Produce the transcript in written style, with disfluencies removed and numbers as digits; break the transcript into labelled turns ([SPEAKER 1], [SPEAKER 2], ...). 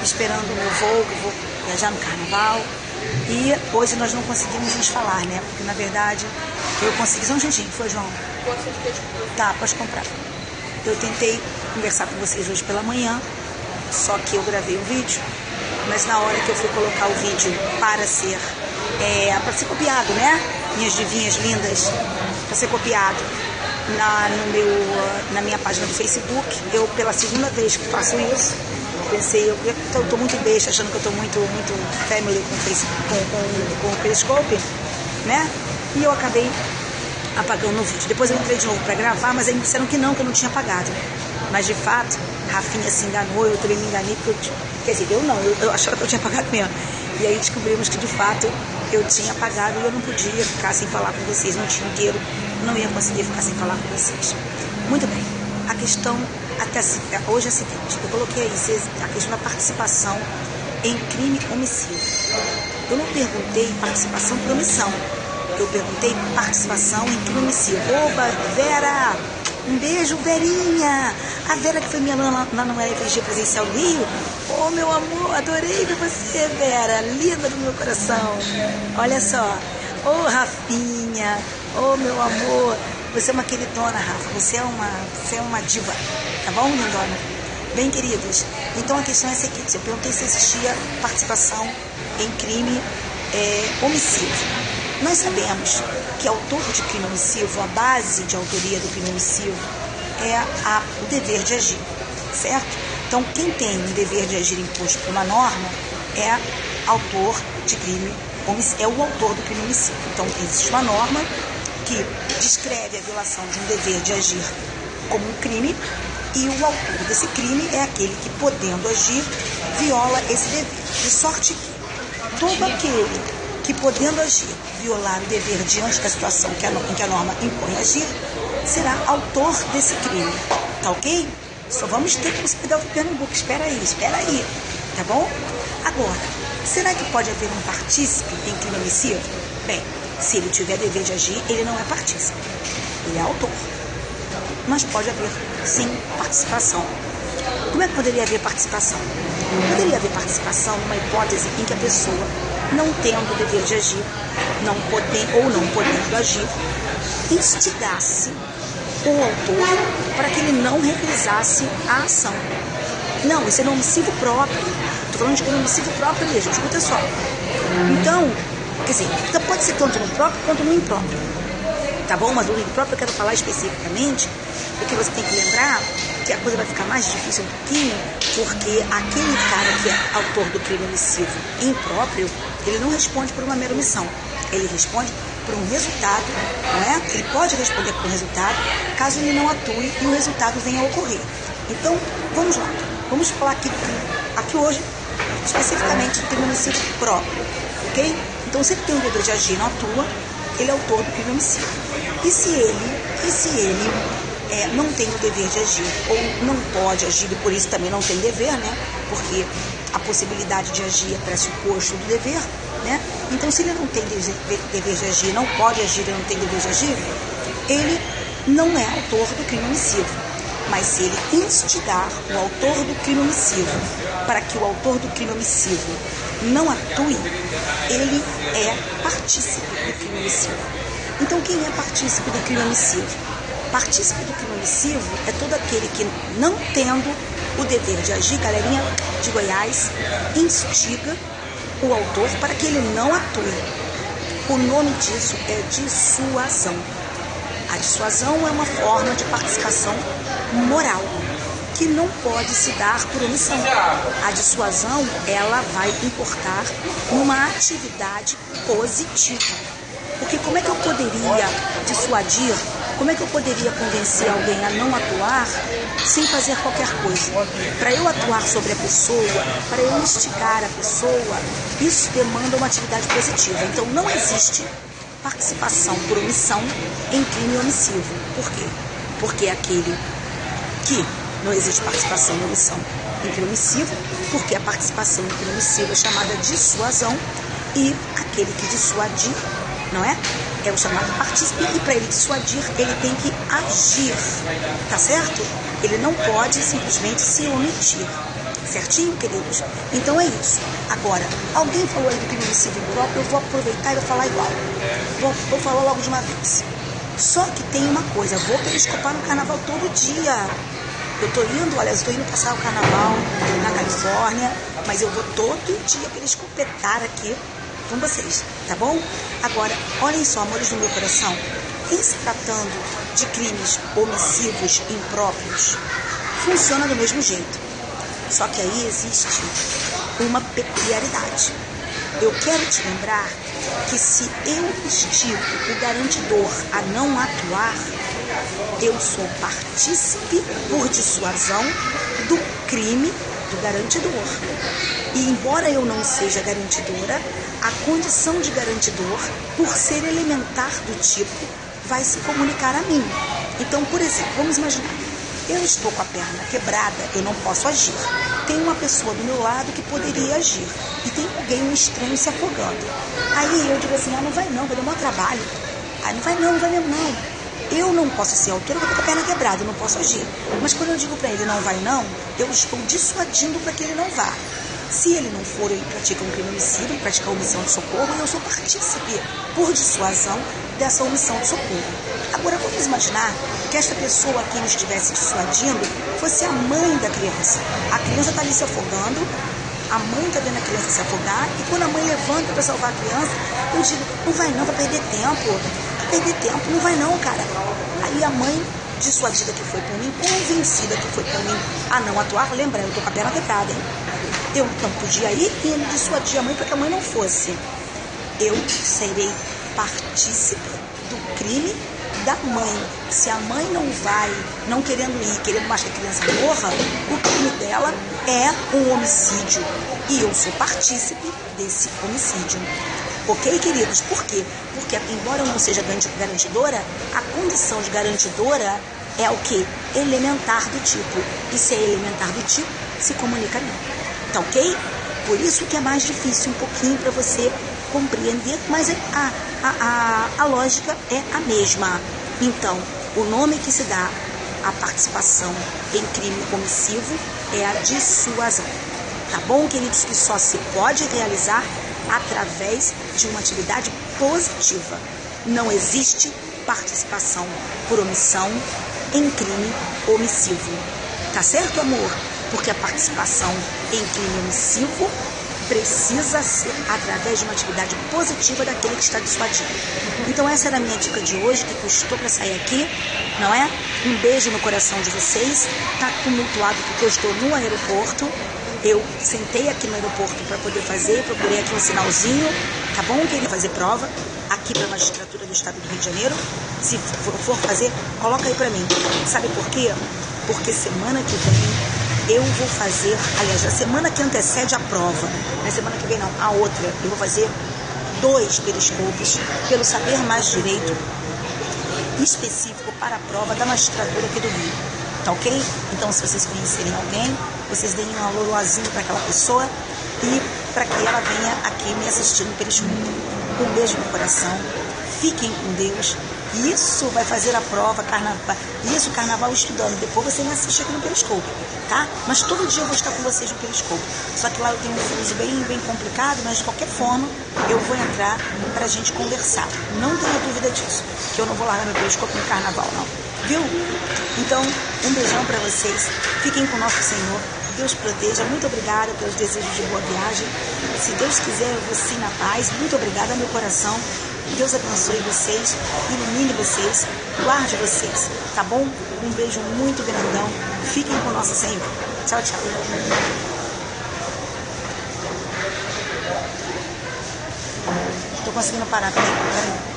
[SPEAKER 1] esperando o meu voo, que eu vou viajar no carnaval. E hoje nós não conseguimos nos falar, né? Porque na verdade eu consegui. Só um jeitinho, foi, João? Tá, pode comprar. Eu tentei conversar com vocês hoje pela manhã, só que eu gravei um vídeo, mas na hora que eu fui colocar o vídeo para ser copiado, né? Minhas divinhas lindas, para ser copiado na minha página do Facebook, eu pela segunda vez que faço isso, pensei, eu tô muito besta, achando que eu tô muito family com o Periscope, né? E eu acabei apagando o vídeo. Depois eu entrei de novo para gravar, mas aí me disseram que eu não tinha apagado. Mas de fato, Rafinha se enganou, eu também me enganei, porque quer dizer, eu achava que eu tinha apagado mesmo. E aí descobrimos que de fato eu tinha apagado e eu não podia ficar sem falar com vocês, não tinha dinheiro, não ia conseguir ficar sem falar com vocês. Muito bem, a questão hoje é a seguinte, eu coloquei aí a questão da participação em crime homicídio. Eu não perguntei participação por omissão, eu perguntei participação em crime homicídio. Oba, Vera! Um beijo, Verinha! A Vera que foi minha aluna lá no FG Presencial do Rio. Oh, meu amor, adorei ver você, Vera. Linda do meu coração. Olha só. Oh, Rafinha. Oh, meu amor. Você é uma queridona, Rafa. Você é uma diva. Tá bom, lindona? Bem, queridos. Então, a questão é a seguinte. Eu perguntei se existia participação em crime homicídio. Nós sabemos que autor de crime omissivo, a base de autoria do crime omissivo é o dever de agir, certo? Então, quem tem o dever de agir imposto por uma norma é autor de crime omissivo, é o autor do crime omissivo. Então, existe uma norma que descreve a violação de um dever de agir como um crime e o autor desse crime é aquele que, podendo agir, viola esse dever. De sorte que todo aquele que, podendo agir, violar o dever diante da situação em que a norma impõe agir, será autor desse crime. Tá ok? Só vamos ter que pegar o Pernambuco. Espera aí. Tá bom? Agora, será que pode haver um partícipe em crime omissivo? Bem, se ele tiver dever de agir, ele não é partícipe. Ele é autor. Mas pode haver, sim, participação. Como é que poderia haver participação? Poderia haver participação numa hipótese em que a pessoa, não tendo o dever de agir, não podendo agir, instigasse o autor para que ele não realizasse a ação. Não, isso é no homicídio próprio. Estou falando de homicídio próprio mesmo, escuta só. Então, quer dizer, pode ser tanto no próprio quanto no impróprio. Tá bom? Mas no impróprio eu quero falar especificamente, porque você tem que lembrar que a coisa vai ficar mais difícil um pouquinho, porque aquele cara que é autor do crime omissivo impróprio, ele não responde por uma mera omissão. Ele responde por um resultado, não é? Ele pode responder por um resultado, caso ele não atue e o resultado venha a ocorrer. Então, vamos lá. Vamos falar aqui hoje, especificamente do crime homicídio próprio, ok? Então, se ele tem o dever de agir e não atua, ele é autor do crime homicídio. E se ele não tem o dever de agir, ou não pode agir, e por isso também não tem dever, né? Porque a possibilidade de agir é pressuposto do dever, né? Então, se ele não tem dever de agir, não pode agir e não tem dever de agir, ele não é autor do crime omissivo. Mas se ele instigar o autor do crime omissivo para que o autor do crime omissivo não atue, ele é partícipe do crime omissivo. Então, quem é partícipe do crime omissivo? Partícipe do crime omissivo é todo aquele que, não tendo o dever de agir, galerinha de Goiás, instiga o autor para que ele não atue. O nome disso é dissuasão. A dissuasão é uma forma de participação moral, que não pode se dar por omissão. A dissuasão, ela vai importar numa atividade positiva. Porque como é que eu poderia dissuadir, como é que eu poderia convencer alguém a não atuar sem fazer qualquer coisa? Para eu atuar sobre a pessoa, para eu instigar a pessoa, isso demanda uma atividade positiva. Então não existe participação por omissão em crime omissivo. Por quê? Porque é aquele que não existe participação em omissão em crime omissivo, porque a participação em crime omissivo é chamada dissuasão, e aquele que dissuadir, não é? É o chamado partícipe, e para ele dissuadir, ele tem que agir, tá certo? Ele não pode simplesmente se omitir, Certinho, queridos? Então é isso. Agora, alguém falou aí do crime homicídio impróprio, eu vou aproveitar e vou falar igual. Vou falar logo de uma vez. Só que tem uma coisa, eu vou periscopar no carnaval todo dia. Eu tô indo, olha, eu estou indo passar o carnaval na Califórnia, mas eu vou todo dia periscopetar aqui com vocês, tá bom? Agora, olhem só, amores do meu coração, em se tratando de crimes omissivos impróprios, funciona do mesmo jeito. Só que aí existe uma peculiaridade. Eu quero te lembrar que se eu instigo o garantidor a não atuar, eu sou partícipe por dissuasão do crime do garantidor. E embora eu não seja garantidora, a condição de garantidor, por ser elementar do tipo, vai se comunicar a mim. Então, por exemplo, vamos imaginar, eu estou com a perna quebrada, eu não posso agir. Tem uma pessoa do meu lado que poderia agir. E tem alguém, um estranho, se afogando. Aí eu digo assim, não vai não, vai dar um trabalho. Aí não vai mesmo não. Eu não posso ser autora, eu vou com a perna quebrada, eu não posso agir. Mas quando eu digo para ele não vai não, eu estou dissuadindo para que ele não vá. Se ele não for, ele pratica um crime homicídio, pratica omissão de socorro, e eu sou partícipe por dissuasão dessa omissão de socorro. Agora vamos imaginar que esta pessoa a quem eu estivesse dissuadindo fosse a mãe da criança. A criança está ali se afogando, a mãe está vendo a criança se afogar, e quando a mãe levanta para salvar a criança, eu digo, não vai não, vai perder tempo. Não vai não, cara. Aí a mãe, dissuadida que foi por mim, convencida que foi por mim a não atuar, lembra, eu tô com a perna quebrada, hein? Eu não podia ir e ele dissuadia a mãe para que a mãe não fosse. Eu serei partícipe do crime da mãe. Se a mãe não vai, não querendo ir, querendo mais que a criança morra, o crime dela é um homicídio. E eu sou partícipe desse homicídio. Ok, queridos? Por quê? Porque, embora eu não seja garantidora, a condição de garantidora é o quê? Elementar do tipo. E se é elementar do tipo, se comunica a mim. Tá ok? Por isso que é mais difícil um pouquinho para você compreender, mas a lógica é a mesma. Então, o nome que se dá à participação em crime omissivo é a dissuasão. Tá bom, queridos? Que só se pode realizar através de uma atividade positiva. Não existe participação por omissão em crime omissivo. Tá certo, amor? Porque a participação em crime omissivo precisa ser através de uma atividade positiva daquele que está dissuadindo. Então essa era a minha dica de hoje, que custou para sair aqui, não é? Um beijo no coração de vocês. Tá tumultuado porque eu estou no aeroporto. Eu sentei aqui no aeroporto para poder fazer, procurei aqui um sinalzinho, tá bom? Queria fazer prova aqui para a magistratura do estado do Rio de Janeiro. Se for fazer, coloca aí para mim. Sabe por quê? Porque semana que vem eu vou fazer, aliás, a semana que antecede a prova, na semana que vem não, a outra, eu vou fazer 2 periscópios pelo Saber Mais Direito específico para a prova da magistratura aqui do Rio. Tá ok? Então, se vocês conhecerem alguém, vocês deem um alôzinho para aquela pessoa e para que ela venha aqui me assistir no periscópio. Um beijo no coração, fiquem com Deus. Isso vai fazer a prova, carnaval estudando. Depois você me assiste aqui no periscópio, tá? Mas todo dia eu vou estar com vocês no periscópio. Só que lá eu tenho um fuso bem complicado, mas de qualquer forma eu vou entrar pra gente conversar. Não tenha dúvida disso, que eu não vou largar meu periscópio no carnaval, não. Viu? Então, um beijão pra vocês. Fiquem com o nosso Senhor. Deus proteja. Muito obrigada pelos desejos de boa viagem. Se Deus quiser, eu vou sim na paz. Muito obrigada, meu coração. Deus abençoe vocês, ilumine vocês, guarde vocês, tá bom? Um beijo muito grandão. Fiquem com o nosso Senhor. Tchau, tchau. Tô conseguindo parar, peraí.